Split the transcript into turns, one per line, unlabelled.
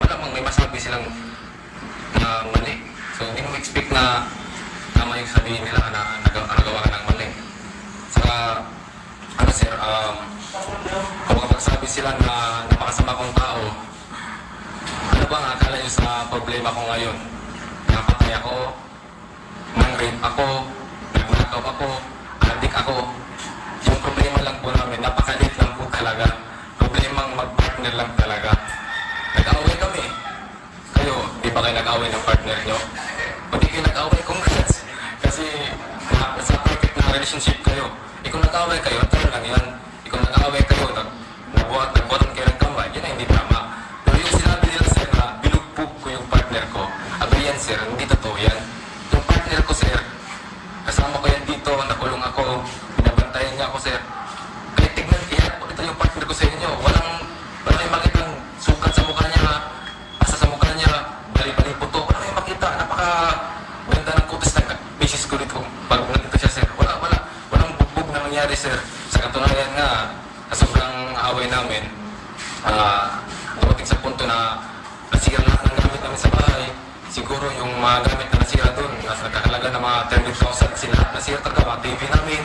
malamang may masabi silang na mali. So hindi mo expect na tama yung sabihin nila na nagawa ka ng mali. Saka, ano sir, kung kapagsabi sila na napakasama kong tao, ano ba ang akala nyo sa problema ko ngayon? Napatay ako, nang-rape ako, nagnakaw ako, adik ako. Yung problema lang po namin, napakalit lang po talaga. Problemang mag-partner lang talaga. Nag-away kami. Kayo, di ba kayo nag-away ng partner nyo? Kung di kayo nag-away, congrats. Kasi sa perfect na relationship kayo. Kung nag-away kayo, tayo lang yan. Kung nag-away kayo, nagbuatan kayo ng kamay, yun ay hindi tama. Pero yung sinabi nila sir na binugbog ko yung partner ko, abay yan sir, hindi totoo yan. Yung partner ko sir, kasama ko yan dito, nakulong ako, binabantayan niya ako sir. Kaya tignan, kaya ito yung partner ko sa inyo. Walang makitang sukat sa mukha niya, asa sa mukha niya, bali-bali puto. Wala yung makita, napaka-ganda ng kutis ng basis ko dito. Pag nandito siya sir, walang bugbog na nangyari sir. Sa katunayan nga, sa sobrang away namin, dumating sa punto na nasira lahat ng gamit namin sa bahay. Siguro yung mga gamit na nasira doon, nasa nakakalaga ng mga 30,000 kasi lahat nasira talaga, mga TV namin,